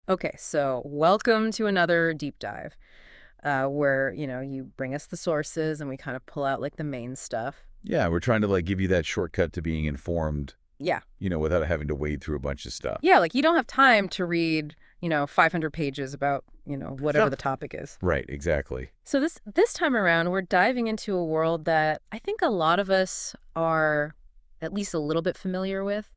Okay, so welcome to another deep dive, where, you bring us the sources and we kind of pull out like the main stuff. Yeah, we're trying to like give you that shortcut to being informed, Yeah. without having to wade through a bunch of stuff. Yeah, like you don't have time to read, 500 pages about, whatever the Stuff. topic is. Right, exactly. So this time around, we're diving into a world that I think a lot of us are at least a little bit familiar with.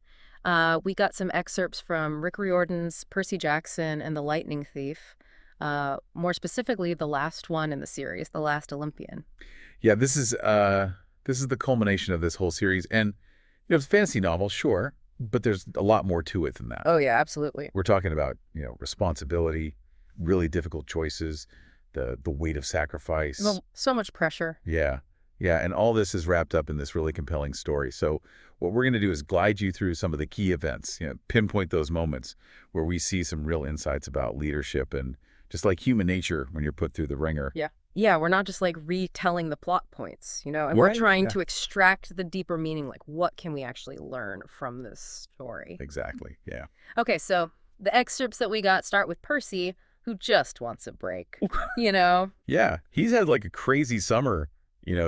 We got some excerpts from Rick Riordan's Percy Jackson and the Lightning Thief. More specifically, the last one in the series, The Last Olympian. Yeah, this is the culmination of this whole series. And it's a fantasy novel, sure, but there's a lot more to it than that. Oh yeah, absolutely. We're talking about, responsibility, really difficult choices, the weight of sacrifice. Well, so much pressure. Yeah. Yeah, and all this is wrapped up in this really compelling story. So what we're going to do is glide you through some of the key events, pinpoint those moments where we see some real insights about leadership and just like human nature when you're put through the ringer. Yeah. Yeah, we're not just like retelling the plot points, and we're Right? trying Yeah. to extract the deeper meaning, like what can we actually learn from this story? Exactly. Yeah. Okay, so the excerpts that we got start with Percy, who just wants a break. You know? Yeah. He's had like a crazy summer,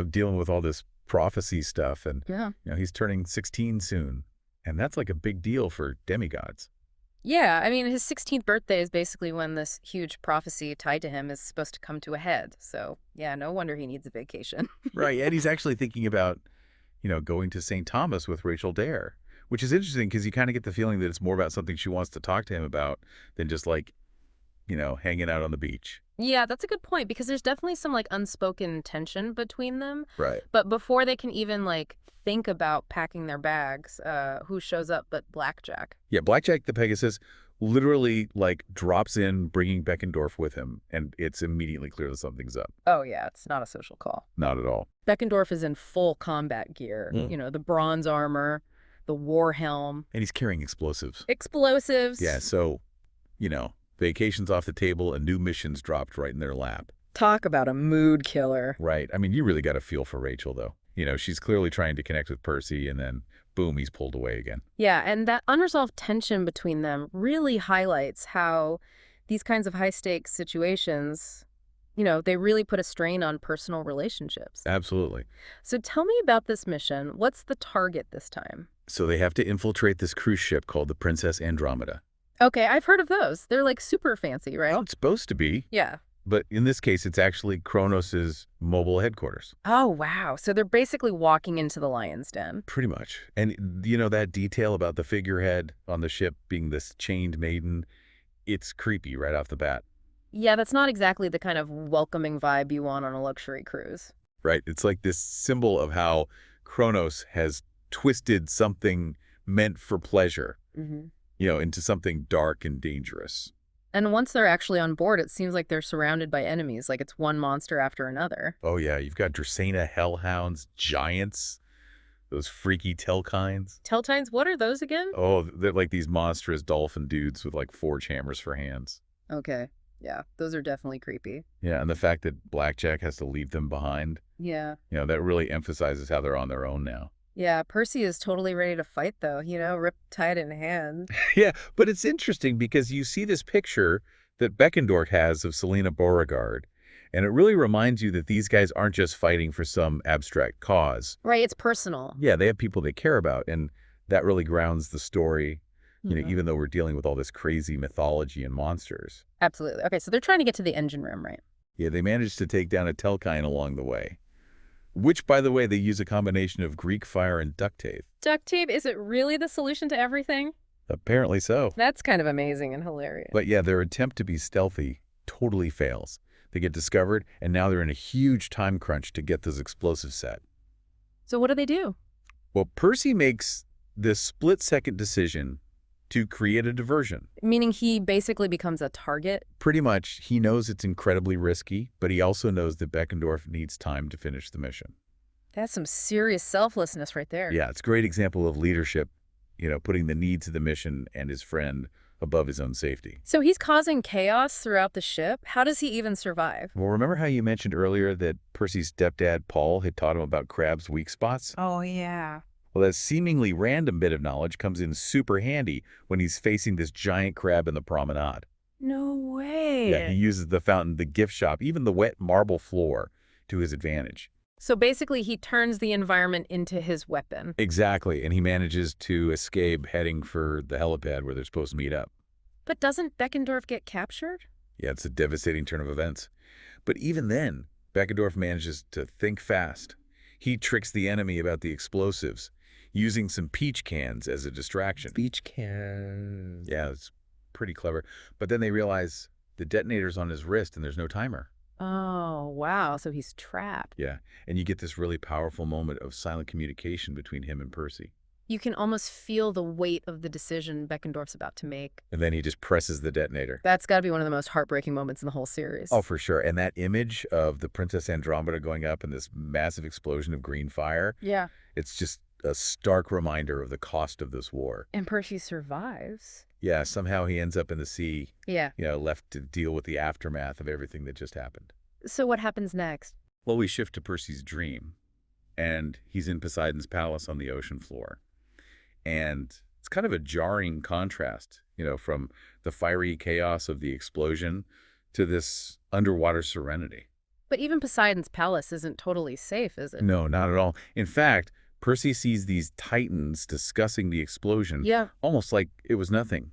dealing with all this prophecy stuff. And, Yeah. he's turning 16 soon. And that's like a big deal for demigods. Yeah, I mean, his 16th birthday is basically when this huge prophecy tied to him is supposed to come to a head. So, yeah, no wonder he needs a vacation. Right. And he's actually thinking about, going to St. Thomas with Rachel Dare, which is interesting because you kind of get the feeling that it's more about something she wants to talk to him about than just like, hanging out on the beach. Yeah, that's a good point because there's definitely some like unspoken tension between them. Right. But before they can even like think about packing their bags, who shows up but Blackjack? Yeah, Blackjack the Pegasus literally like drops in bringing Beckendorf with him, and it's immediately clear that something's up. Oh, yeah, it's not a social call. Not at all. Beckendorf is in full combat gear, the bronze armor, the war helm, And he's carrying explosives. Yeah, explosives. so, vacations off the table and new missions dropped right in their lap. Talk about a mood killer. Right. I mean, you really got to feel for Rachel, though. She's clearly trying to connect with Percy, and then, boom, he's pulled away again. Yeah, and that unresolved tension between them really highlights how these kinds of high stakes situations, they really put a strain on personal relationships. Absolutely. So tell me about this mission. What's the target this time? So they have to infiltrate this cruise ship called the Princess Andromeda. Okay, I've heard of those. They're like super fancy, right? Well, it's supposed to be, Yeah. but in this case, it's actually Kronos's mobile headquarters. Oh, wow. So they're basically walking into the lion's den. Pretty much. And that detail about the figurehead on the ship being this chained maiden, it's creepy right off the bat, Yeah, that's not exactly the kind of welcoming vibe you want on a luxury cruise. right? It's like this symbol of how Kronos has twisted something meant for pleasure, Hmm. into something dark and dangerous. And once they're actually on board, it seems like they're surrounded by enemies, like it's one monster after another. Oh yeah, you've got Dracaena hellhounds, giants, those freaky telkines. Teltines, what are those again? Oh, they're like these monstrous dolphin dudes with like forge hammers for hands. Okay. Yeah, those are definitely creepy. Yeah, and the fact that Blackjack has to leave them behind, Yeah. that really emphasizes how they're on their own now. Yeah, Percy is totally ready to fight, though, riptide in hand. Yeah, but it's interesting because you see this picture that Beckendorf has of Selena Beauregard, and it really reminds you that these guys aren't just fighting for some abstract cause. Right, it's personal. Yeah, they have people they care about, and that really grounds the story, Mhm. even though we're dealing with all this crazy mythology and monsters. Absolutely. Okay, so they're trying to get to the engine room, right? Yeah, they managed to take down a Telkine along the way, which, by the way, they use a combination of Greek fire and duct tape. Duct tape, is it really the solution to everything? Apparently so. That's kind of amazing and hilarious. But yeah, their attempt to be stealthy totally fails. They get discovered, and now they're in a huge time crunch to get those explosives set. So what do they do? Well, Percy makes this split-second decision to create a diversion. Meaning he basically becomes a target? Pretty much, he knows it's incredibly risky, but he also knows that Beckendorf needs time to finish the mission. That's some serious selflessness right there. Yeah, it's a great example of leadership, putting the needs of the mission and his friend above his own safety. So he's causing chaos throughout the ship? How does he even survive? Well, remember how you mentioned earlier that Percy's stepdad, Paul, had taught him about crabs' weak spots? Oh, yeah. Well, that seemingly random bit of knowledge comes in super handy when he's facing this giant crab in the promenade. No Yeah, he way. uses the fountain, the gift shop, even the wet marble floor to his advantage. So basically, he turns the environment into his weapon. Exactly, and he manages to escape heading for the helipad where they're supposed to meet up. But doesn't Beckendorf get captured? Yeah, it's a devastating turn of events. But even then, Beckendorf manages to think fast. He tricks the enemy about the explosives, using some peach cans as a distraction. Beach can. Yeah, it's pretty clever. But then they realize the detonator's on his wrist and there's no timer. Oh, wow. So he's trapped. Yeah, and you get this really powerful moment of silent communication between him and Percy. You can almost feel the weight of the decision Beckendorf's about to make. And then he just presses the detonator. That's got to be one of the most heartbreaking moments in the whole series. Oh, for sure. And that image of the Princess Andromeda going up in this massive explosion of green fire, yeah. it's just a stark reminder of the cost of this war. And Percy survives. Yeah, somehow he ends up in the sea, Yeah. left to deal with the aftermath of everything that just happened. So what happens next? Well, we shift to Percy's dream, and he's in Poseidon's palace on the ocean floor. And it's kind of a jarring contrast, from the fiery chaos of the explosion to this underwater serenity. But even Poseidon's palace isn't totally safe, is it? No, not at all. In fact, Percy sees these titans discussing the explosion Yeah. almost like it was nothing,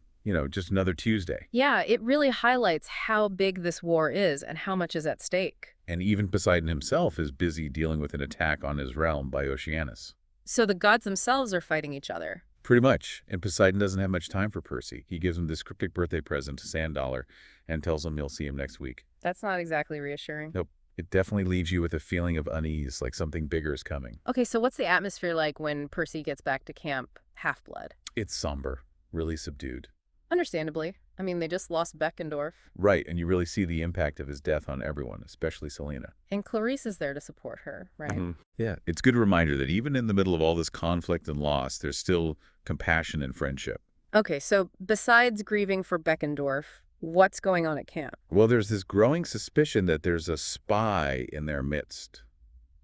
just another Tuesday. Yeah, it really highlights how big this war is and how much is at stake. And even Poseidon himself is busy dealing with an attack on his realm by Oceanus. So the gods themselves are fighting each other. Pretty much. And Poseidon doesn't have much time for Percy. He gives him this cryptic birthday present, a sand dollar, and tells him he'll see him next week. That's not exactly reassuring. Nope. It definitely leaves you with a feeling of unease, like something bigger is coming. Okay, so what's the atmosphere like when Percy gets back to Camp Half-Blood? It's somber, really subdued. Understandably. I mean, they just lost Beckendorf. Right, and you really see the impact of his death on everyone, especially Selena. And Clarice is there to support her, right? Yeah, it's a good reminder that even in the middle of all this conflict and loss, there's still compassion and friendship. Okay, so besides grieving for Beckendorf, what's going on at camp? Well, there's this growing suspicion that there's a spy in their midst,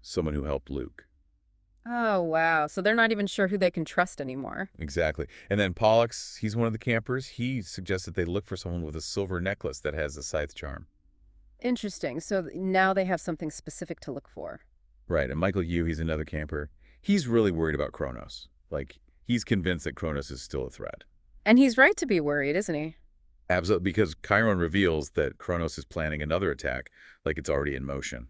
someone who helped Luke. Oh, wow. So they're not even sure who they can trust anymore. Exactly. And then Pollux, he's one of the campers. He suggests that they look for someone with a silver necklace that has a scythe charm. Interesting. So now they have something specific to look for. Right. And Michael Yu, he's another camper. He's really worried about Kronos. Like, he's convinced that Kronos is still a threat. And he's right to be worried, isn't he? Absolutely, because Chiron reveals that Kronos is planning another attack, like it's already in motion.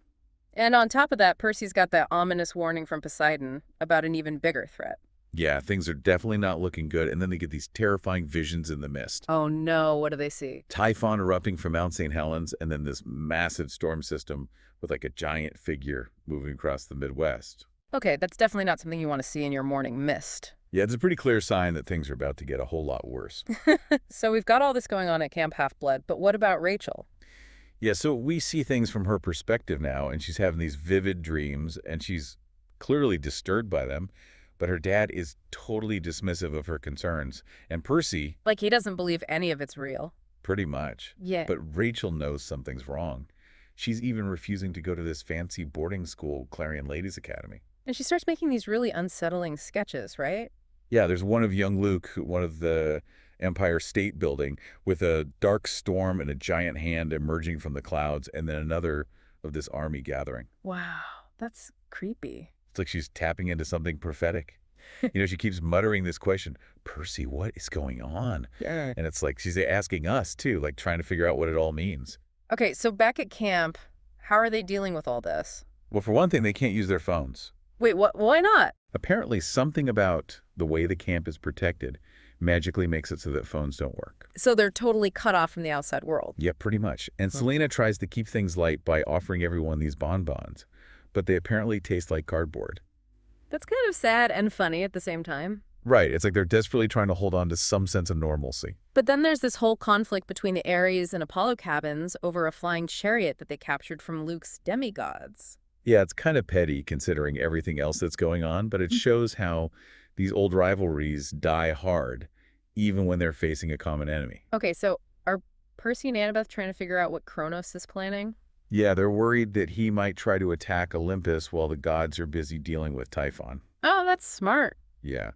And on top of that, Percy's got that ominous warning from Poseidon about an even bigger threat. Yeah, things are definitely not looking good, and then they get these terrifying visions in the mist. Oh no, what do they see? Typhon erupting from Mount St. Helens, and then this massive storm system with like a giant figure moving across the Midwest. Okay, that's definitely not something you want to see in your morning mist. Yeah, it's a pretty clear sign that things are about to get a whole lot worse. So we've got all this going on at Camp Half-Blood, but what about Rachel? Yeah, so we see things from her perspective now, and she's having these vivid dreams, and she's clearly disturbed by them, but her dad is totally dismissive of her concerns. And Percy, Like he doesn't believe any of it's real. pretty much. Yeah. But Rachel knows something's wrong. She's even refusing to go to this fancy boarding school, Clarion Ladies Academy. And she starts making these really unsettling sketches, right? Yeah, there's one of young Luke, one of the Empire State Building, with a dark storm and a giant hand emerging from the clouds, and then another of this army gathering. Wow, that's creepy. It's like she's tapping into something prophetic. She keeps muttering this question, Percy, what is going on? Yeah. And it's like she's asking us, too, like trying to figure out what it all means. Okay, so back at camp, how are they dealing with all this? Well, for one thing, they can't use their phones. Wait, what? Why not? Apparently, something about the way the camp is protected magically makes it so that phones don't work. So they're totally cut off from the outside world. Yeah, pretty much. And Selena tries to keep things light by offering everyone these bonbons, but they apparently taste like cardboard. That's kind of sad and funny at the same time. Right. It's like they're desperately trying to hold on to some sense of normalcy. But then there's this whole conflict between the Ares and Apollo cabins over a flying chariot that they captured from Luke's Demigods. Yeah, it's kind of petty considering everything else that's going on, but it shows how these old rivalries die hard, even when they're facing a common enemy. Okay, so are Percy and Annabeth trying to figure out what Kronos is planning? Yeah, they're worried that he might try to attack Olympus while the gods are busy dealing with Typhon. Oh, that's smart. Yeah.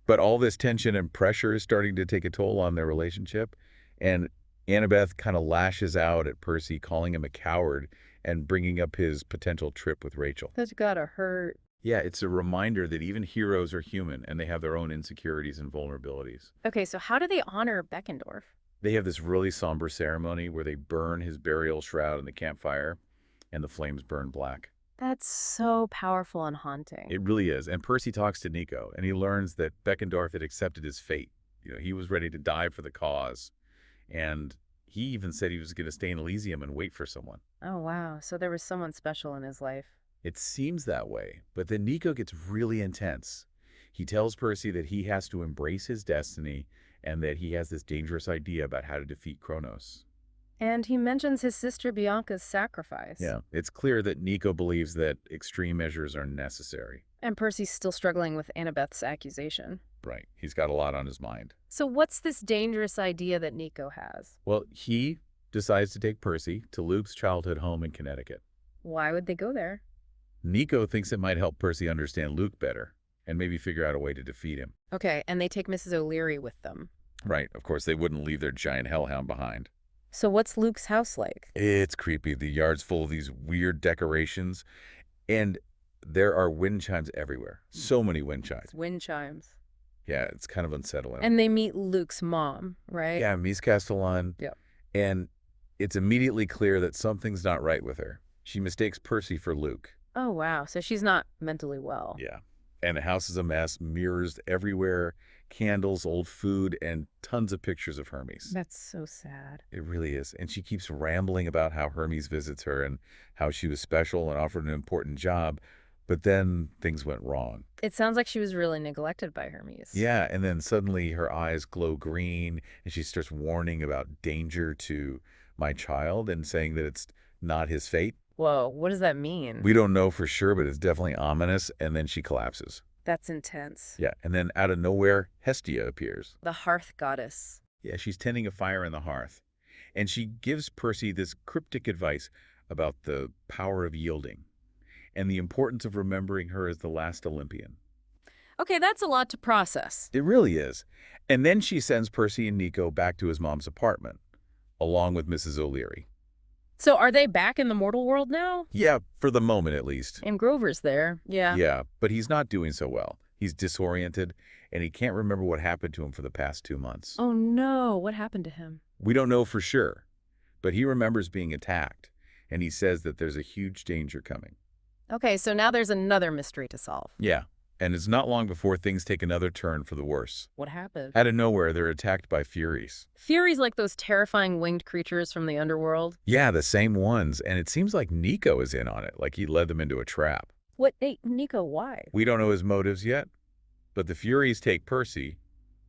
But all this tension and pressure is starting to take a toll on their relationship. And Annabeth kind of lashes out at Percy, calling him a coward and bringing up his potential trip with Rachel. That's gotta hurt. Yeah, it's a reminder that even heroes are human and they have their own insecurities and vulnerabilities. Okay, so how do they honor Beckendorf? They have this really somber ceremony where they burn his burial shroud in the campfire and the flames burn black. That's so powerful and haunting. It really is. And Percy talks to Nico and he learns that Beckendorf had accepted his fate. He was ready to die for the cause. And he even said he was going to stay in Elysium and wait for someone. Oh, wow. So there was someone special in his life. It seems that way, but then Nico gets really intense. He tells Percy that he has to embrace his destiny and that he has this dangerous idea about how to defeat Kronos. And he mentions his sister Bianca's sacrifice. Yeah, it's clear that Nico believes that extreme measures are necessary. And Percy's still struggling with Annabeth's accusation. Right, he's got a lot on his mind. So what's this dangerous idea that Nico has? Well, he decides to take Percy to Luke's childhood home in Connecticut. Why would they go there? Nico thinks it might help Percy understand Luke better and maybe figure out a way to defeat him. Okay, and they take Mrs. O'Leary with them. Right, of course, they wouldn't leave their giant hellhound behind. So what's Luke's house like? It's creepy. The yard's full of these weird decorations, and there are wind chimes everywhere. So many wind chimes. It's wind chimes. Yeah, it's kind of unsettling. And they meet Luke's mom, right? Yeah, Mies Castellan. Yep. And it's immediately clear that something's not right with her. She mistakes Percy for Luke. Oh, wow. So she's not mentally well. Yeah. And the house is a mess, mirrors everywhere, candles, old food, and tons of pictures of Hermes. That's so sad. It really is. And she keeps rambling about how Hermes visits her and how she was special and offered an important job. But then things went wrong. It sounds like she was really neglected by Hermes. Yeah, and then suddenly her eyes glow green and she starts warning about danger to my child and saying that it's not his fate. Whoa, what does that mean? We don't know for sure, but it's definitely ominous, and then she collapses. That's intense. Yeah, and then out of nowhere, Hestia appears. The hearth goddess. Yeah, she's tending a fire in the hearth, and she gives Percy this cryptic advice about the power of yielding and the importance of remembering her as the last Olympian. Okay, that's a lot to process. It really is. And then she sends Percy and Nico back to his mom's apartment, along with Mrs. O'Leary. So are they back in the mortal world now? Yeah, for the moment at least. And Grover's there. Yeah. Yeah, but he's not doing so well. He's disoriented, and he can't remember what happened to him for the past 2 months. Oh no, what happened to him? We don't know for sure, but he remembers being attacked, and he says that there's a huge danger coming. Okay, so now there's another mystery to solve. Yeah, and it's not long before things take another turn for the worse. What happened? Out of nowhere, they're attacked by Furies. Furies like those terrifying winged creatures from the underworld? Yeah, the same ones, and it seems like Nico is in on it, like he led them into a trap. What? Hey, Nico, why? We don't know his motives yet, but the Furies take Percy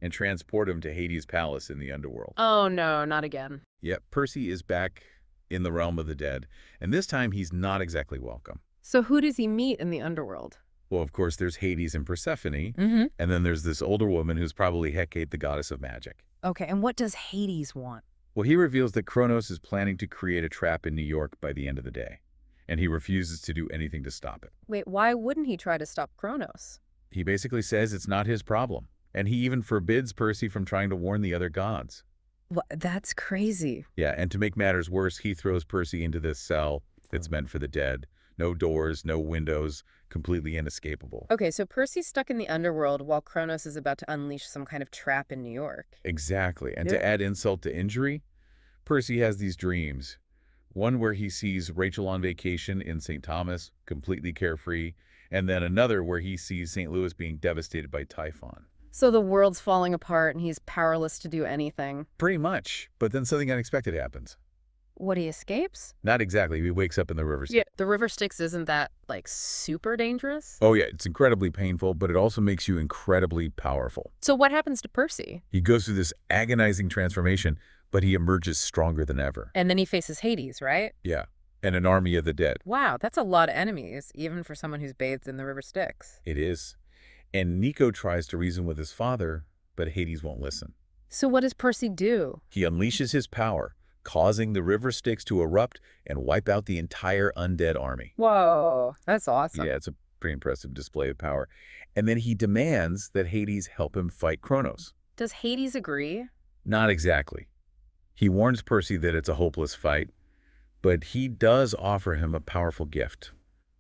and transport him to Hades' palace in the underworld. Oh no, not again. Yep, Percy is back in the realm of the dead, and this time he's not exactly welcome. So who does he meet in the underworld? Well, of course, there's Hades and Persephone, Mm-hmm. and then there's this older woman who's probably Hecate, the goddess of magic. Okay, and what does Hades want? Well, he reveals that Kronos is planning to create a trap in New York by the end of the day, and he refuses to do anything to stop it. Wait, why wouldn't he try to stop Kronos? He basically says it's not his problem, and he even forbids Percy from trying to warn the other gods. What? That's crazy. Yeah, and to make matters worse, he throws Percy into this cell that's meant for the dead. No doors, no windows, completely inescapable. Okay, so Percy's stuck in the underworld while Kronos is about to unleash some kind of trap in New York. Exactly. And Yeah. to add insult to injury, Percy has these dreams. One where he sees Rachel on vacation in St. Thomas, completely carefree, and then another where he sees St. Louis being devastated by Typhon. So the world's falling apart and he's powerless to do anything. Pretty much. But then something unexpected happens. What, he escapes? Not exactly. He wakes up in the river. Yeah. The river Styx, isn't that, like, super dangerous? Oh, yeah. It's incredibly painful, but it also makes you incredibly powerful. So what happens to Percy? He goes through this agonizing transformation, but he emerges stronger than ever. And then he faces Hades, right? Yeah. And an army of the dead. Wow, that's a lot of enemies, even for someone who's bathed in the river Styx. It is. And Nico tries to reason with his father, but Hades won't listen. So what does Percy do? He unleashes his power, causing the river Styx to erupt and wipe out the entire undead army. Whoa, that's awesome. Yeah, it's a pretty impressive display of power. And then he demands that Hades help him fight Kronos. Does Hades agree? Not exactly. He warns Percy that it's a hopeless fight, but he does offer him a powerful gift,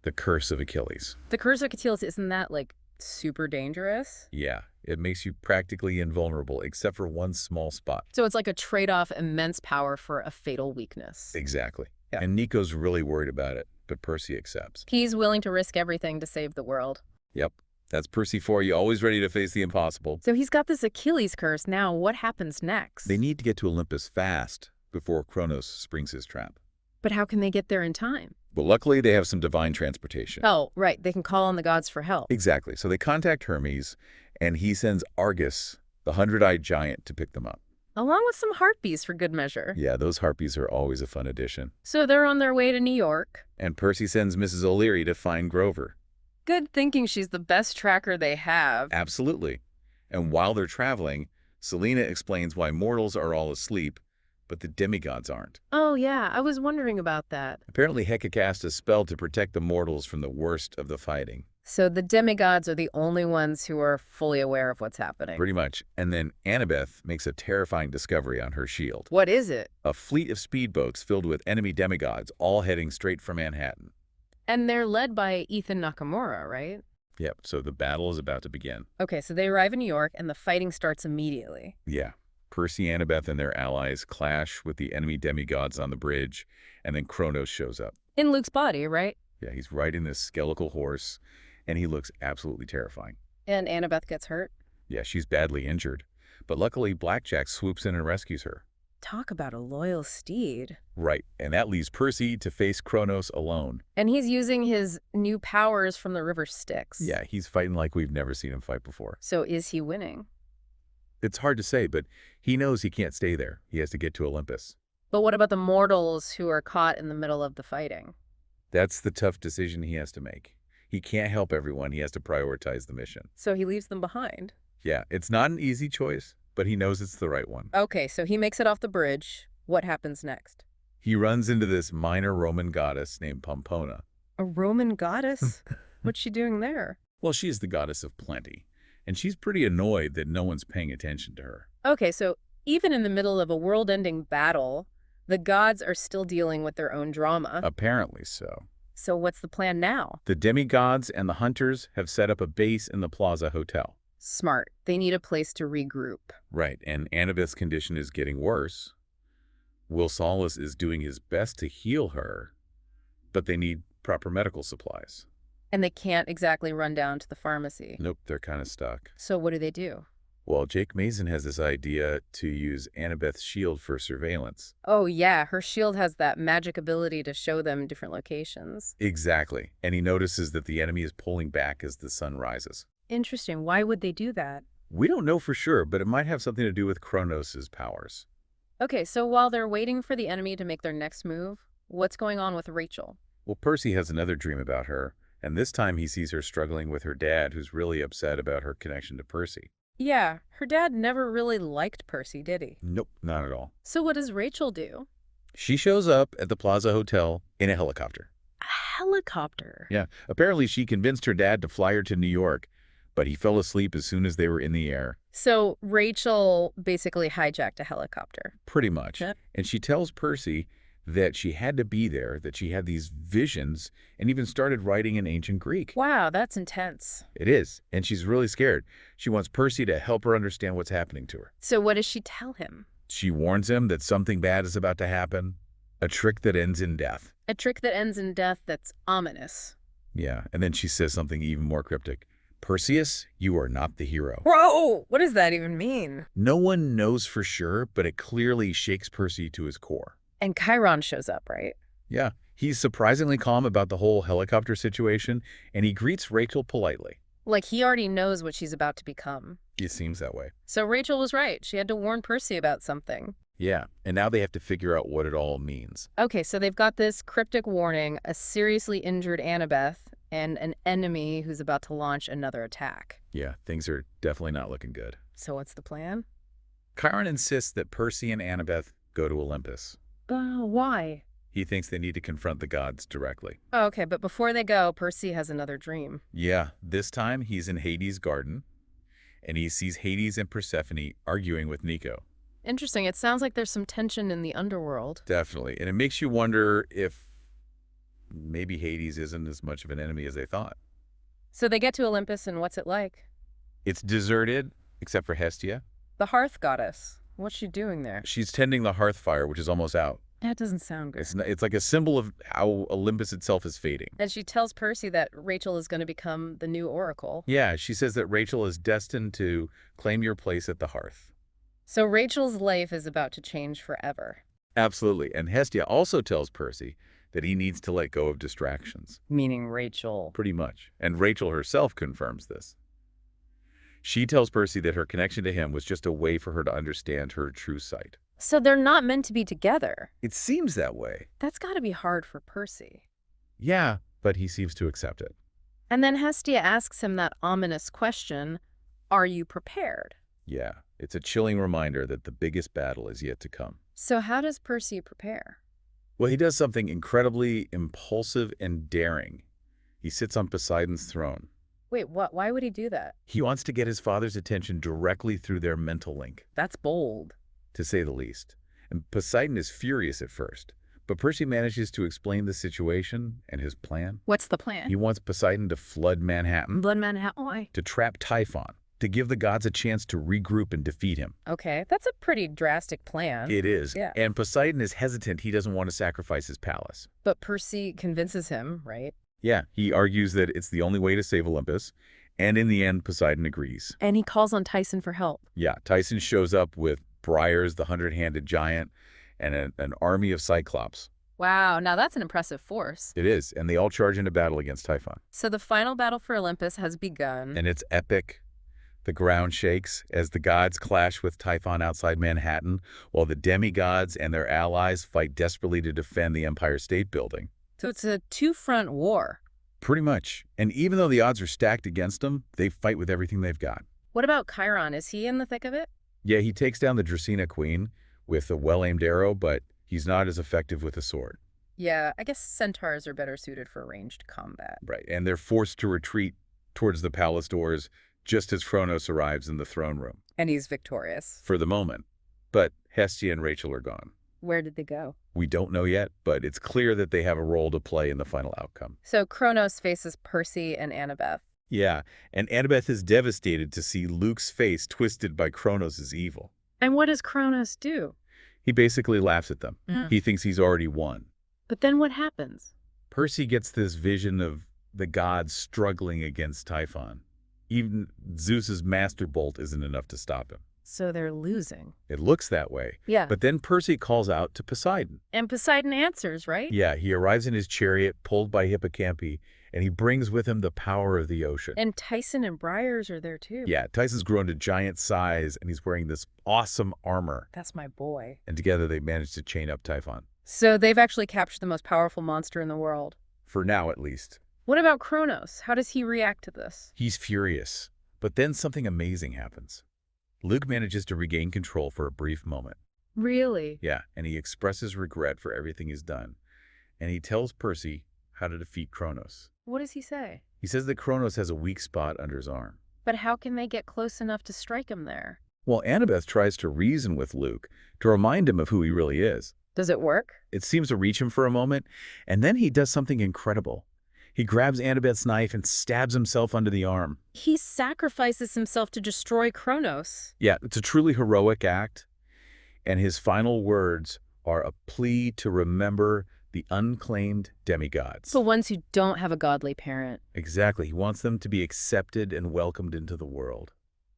the Curse of Achilles. The curse of Achilles, isn't that, like, super dangerous? Yeah, it makes you practically invulnerable except for one small spot. So it's like a trade-off immense power for a fatal weakness. Exactly. Yeah. And Nico's really worried about it, but Percy accepts. He's willing to risk everything to save the world. Yep, that's Percy for you, always ready to face the impossible. So he's got this Achilles curse. Now what happens next? They need to get to Olympus fast before Kronos springs his trap. But how can they get there in time? But luckily, they have some divine transportation. Oh, right. They can call on the gods for help. Exactly. So they contact Hermes, and he sends Argus, the hundred-eyed giant, to pick them up. Along with some harpies for good measure. Yeah, those harpies are always a fun addition. So they're on their way to New York. And Percy sends Mrs. O'Leary to find Grover. Good thinking, she's the best tracker they have. Absolutely. And while they're traveling, Selena explains why mortals are all asleep, but the demigods aren't. Oh, yeah. I was wondering about that. Apparently, Hecate cast a spell to protect the mortals from the worst of the fighting. So the demigods are the only ones who are fully aware of what's happening. Pretty much. And then Annabeth makes a terrifying discovery on her shield. What is it? A fleet of speedboats filled with enemy demigods, all heading straight for Manhattan. And they're led by Ethan Nakamura, right? Yep, so the battle is about to begin. Okay, so they arrive in New York and the fighting starts immediately. Yeah. Percy, Annabeth, and their allies clash with the enemy demigods on the bridge, and then Kronos shows up. In Luke's body, right? Yeah, he's riding this skeletal horse, and he looks absolutely terrifying. And Annabeth gets hurt. Yeah, she's badly injured. But luckily, Blackjack swoops in and rescues her. Talk about a loyal steed. Right, and that leaves Percy to face Kronos alone. And he's using his new powers from the river Styx. Yeah, he's fighting like we've never seen him fight before. So is he winning? It's hard to say, but he knows he can't stay there. He has to get to Olympus. But what about the mortals who are caught in the middle of the fighting? That's the tough decision he has to make. He can't help everyone. He has to prioritize the mission. So he leaves them behind. Yeah, it's not an easy choice, but he knows it's the right one. Okay, so he makes it off the bridge. What happens next? He runs into this minor Roman goddess named Pomona. A Roman goddess? What's she doing there? Well, she's the goddess of plenty, and she's pretty annoyed that no one's paying attention to her. Okay, so even in the middle of a world-ending battle, the gods are still dealing with their own drama. Apparently so. So what's the plan now? The demigods and the hunters have set up a base in the Plaza Hotel. Smart. They need a place to regroup. Right, and Annabeth's condition is getting worse. Will Solace is doing his best to heal her, but they need proper medical supplies. And they can't exactly run down to the pharmacy. Nope, they're kind of stuck. So what do? Well, Jake Mason has this idea to use Annabeth's shield for surveillance. Oh yeah, her shield has that magic ability to show them different locations. Exactly, and he notices that the enemy is pulling back as the sun rises. Interesting. Why would they do that? We don't know for sure, but it might have something to do with Kronos' powers. Okay, so while they're waiting for the enemy to make their next move, what's going on with Rachel? Well, Percy has another dream about her, and this time he sees her struggling with her dad, who's really upset about her connection to Percy. Yeah, her dad never really liked Percy, did he? Nope, not at all. So what does Rachel do? She shows up at the Plaza Hotel in a helicopter. A helicopter? Yeah, apparently she convinced her dad to fly her to New York, but he fell asleep as soon as they were in the air. So Rachel basically hijacked a helicopter. Pretty much. Yep. And she tells Percy that she had to be there, that she had these visions, and even started writing in ancient Greek. Wow, that's intense. It is, and she's really scared. She wants Percy to help her understand what's happening to her. So what does she tell him? She warns him that something bad is about to happen, a trick that ends in death. A trick that ends in death that's ominous. Yeah, and then she says something even more cryptic. Perseus, you are not the hero. Whoa! What does that even mean? No one knows for sure, but it clearly shakes Percy to his core. And Chiron shows up, right? Yeah, he's surprisingly calm about the whole helicopter situation, and he greets Rachel politely. Like he already knows what she's about to become. It seems that way. So Rachel was right. She had to warn Percy about something. Yeah, and now they have to figure out what it all means. Okay, so they've got this cryptic warning, a seriously injured Annabeth, and an enemy who's about to launch another attack. Yeah, things are definitely not looking good. So what's the plan? Chiron insists that Percy and Annabeth go to Olympus. Why? He thinks they need to confront the gods directly. Oh, okay, but before they go, Percy has another dream. Yeah, this time he's in Hades' garden, and he sees Hades and Persephone arguing with Nico. Interesting. It sounds like there's some tension in the underworld. Definitely. And it makes you wonder if maybe Hades isn't as much of an enemy as they thought. So they get to Olympus, and what's it like? It's deserted, except for Hestia. The hearth goddess. What's she doing there? She's tending the hearth fire, which is almost out. That doesn't sound good. It's like a symbol of how Olympus itself is fading. And she tells Percy that Rachel is going to become the new oracle. Yeah, she says that Rachel is destined to claim your place at the hearth. So Rachel's life is about to change forever. Absolutely. And Hestia also tells Percy that he needs to let go of distractions. Meaning Rachel. Pretty much. And Rachel herself confirms this. She tells Percy that her connection to him was just a way for her to understand her true sight. So they're not meant to be together. It seems that way. That's got to be hard for Percy. Yeah, but he seems to accept it. And then Hestia asks him that ominous question, are you prepared? Yeah, it's a chilling reminder that the biggest battle is yet to come. So how does Percy prepare? Well, he does something incredibly impulsive and daring. He sits on Poseidon's throne. Wait, what? Why would he do that? He wants to get his father's attention directly through their mental link, That's bold. to say the least. And Poseidon is furious at first, but Percy manages to explain the situation and his plan. What's the plan? He wants Poseidon to flood Manhattan, Blood Manhattan. Why? to trap Typhon, to give the gods a chance to regroup and defeat him. Okay, that's a pretty drastic plan. It is. Yeah. And Poseidon is hesitant. He doesn't want to sacrifice his palace. But Percy convinces him, right? Yeah, he argues that it's the only way to save Olympus, and in the end, Poseidon agrees. And he calls on Tyson for help. Yeah, Tyson shows up with Briars, the 100-handed giant, and an army of Cyclops. Wow, now that's an impressive force. It is, and they all charge into battle against Typhon. So the final battle for Olympus has begun. And it's epic. The ground shakes as the gods clash with Typhon outside Manhattan, while the demigods and their allies fight desperately to defend the Empire State Building. So it's a two-front war. Pretty much. And even though the odds are stacked against them, they fight with everything they've got. What about Chiron? Is he in the thick of it? Yeah, he takes down the Dracaena Queen with a well-aimed arrow, but he's not as effective with a sword. Yeah, I guess centaurs are better suited for ranged combat. Right, and they're forced to retreat towards the palace doors just as Kronos arrives in the throne room. And he's victorious. For the moment. But Hestia and Rachel are gone. Where did they go? We don't know yet, but it's clear that they have a role to play in the final outcome. So Kronos faces Percy and Annabeth. Yeah, and Annabeth is devastated to see Luke's face twisted by Kronos' evil. And what does Kronos do? He basically laughs at them. He thinks he's already won. But then what happens? Percy gets this vision of the gods struggling against Typhon. Even Zeus's master bolt isn't enough to stop him. So they're losing. It looks that way. Yeah. But then Percy calls out to Poseidon. And Poseidon answers, right? Yeah, he arrives in his chariot, pulled by Hippocampi, and he brings with him the power of the ocean. And Tyson and Briars are there too. Yeah, Tyson's grown to giant size, and he's wearing this awesome armor. That's my boy. And together they manage to chain up Typhon. So they've actually captured the most powerful monster in the world. For now, at least. What about Kronos? How does he react to this? He's furious. But then something amazing happens. Luke manages to regain control for a brief moment. Really? Yeah, and he expresses regret for everything he's done. And he tells Percy how to defeat Kronos. What does he say? He says that Kronos has a weak spot under his arm. But how can they get close enough to strike him there? Well, Annabeth tries to reason with Luke to remind him of who he really is. Does it work? It seems to reach him for a moment, and then he does something incredible. He grabs Annabeth's knife and stabs himself under the arm. He sacrifices himself to destroy Kronos. Yeah, it's a truly heroic act, and his final words are a plea to remember the unclaimed demigods. The ones who don't have a godly parent. Exactly. He wants them to be accepted and welcomed into the world.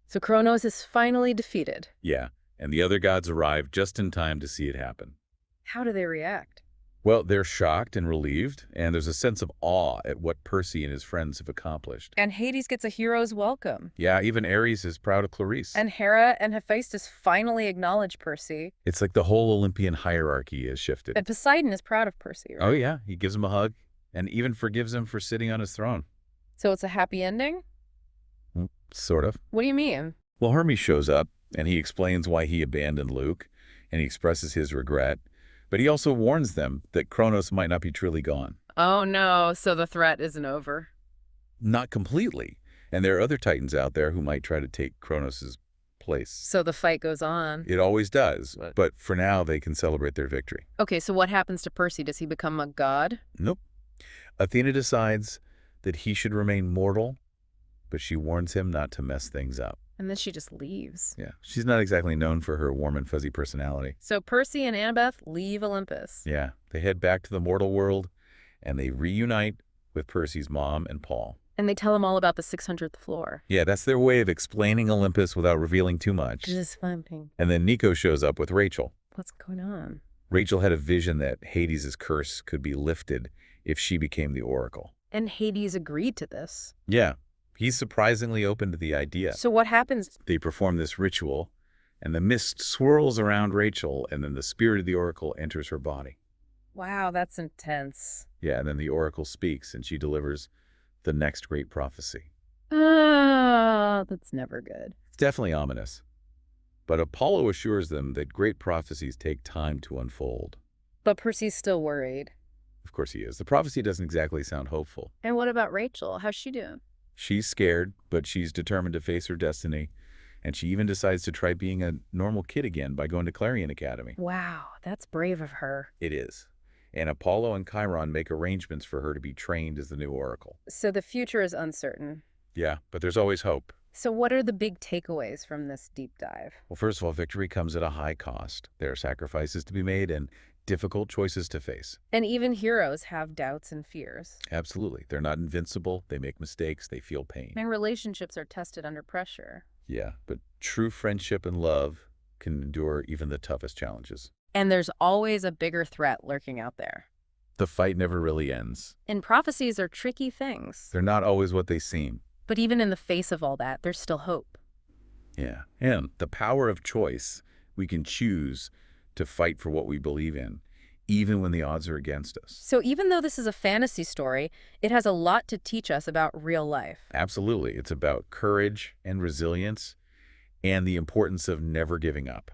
So Kronos is finally defeated. Yeah, and the other gods arrive just in time to see it happen. How do they react? Well, they're shocked and relieved, and there's a sense of awe at what Percy and his friends have accomplished. And Hades gets a hero's welcome. Yeah, even Ares is proud of Clarice. And Hera and Hephaestus finally acknowledge Percy. It's like the whole Olympian hierarchy is shifted. And Poseidon is proud of Percy, right? Oh yeah, he gives him a hug and even forgives him for sitting on his throne. So it's a happy ending? Sort of. What do you mean? Well, Hermes shows up, and he explains why he abandoned Luke, and he expresses his regret. But he also warns them that Kronos might not be truly gone. Oh no, so the threat isn't over. Not completely. And there are other titans out there who might try to take Kronos' place. So the fight goes on. It always does, Right. but for now they can celebrate their victory. Okay, so what happens to Percy? Does he become a god? Nope. Athena decides that he should remain mortal, but she warns him not to mess things up. And then she just leaves. Yeah, she's not exactly known for her warm and fuzzy personality. So Percy and Annabeth leave Olympus. Yeah, they head back to the mortal world, and they reunite with Percy's mom and Paul. And they tell him all about the 600th floor. Yeah, that's their way of explaining Olympus without revealing too much. Just thumping. And then Nico shows up with Rachel. What's going on? Rachel had a vision that Hades' curse could be lifted if she became the oracle. And Hades agreed to this. Yeah, he's surprisingly open to the idea. So what happens? They perform this ritual, and the mist swirls around Rachel, and then the spirit of the oracle enters her body. Wow, that's intense. Yeah, and then the oracle speaks, and she delivers the next great prophecy. That's never good. It's definitely ominous. But Apollo assures them that great prophecies take time to unfold. But Percy's still worried. Of course he is. The prophecy doesn't exactly sound hopeful. And what about Rachel? How's she doing? She's scared, but she's determined to face her destiny, and she even decides to try being a normal kid again by going to Clarion Academy. Wow, that's brave of her. It is. And Apollo and Chiron make arrangements for her to be trained as the new oracle. So the future is uncertain. Yeah, but there's always hope. So what are the big takeaways from this deep dive? Well, first of all, victory comes at a high cost. There are sacrifices to be made and difficult choices to face. And even heroes have doubts and fears. Absolutely. They're not invincible. They make mistakes. They feel pain. And relationships are tested under pressure. Yeah, but true friendship and love can endure even the toughest challenges. And there's always a bigger threat lurking out there. The fight never really ends. And prophecies are tricky things. They're not always what they seem. But even in the face of all that, there's still hope. Yeah, and the power of choice. We can choose to fight for what we believe in, even when the odds are against us. So even though this is a fantasy story, it has a lot to teach us about real life. Absolutely. It's about courage and resilience and the importance of never giving up.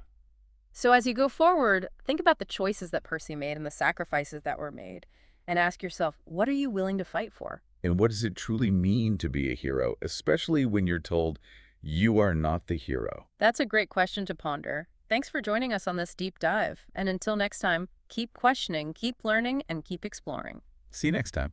So as you go forward, think about the choices that Percy made and the sacrifices that were made, and ask yourself, what are you willing to fight for? And what does it truly mean to be a hero, especially when you're told you are not the hero? That's a great question to ponder. Thanks for joining us on this deep dive. And until next time, keep questioning, keep learning, and keep exploring. See you next time.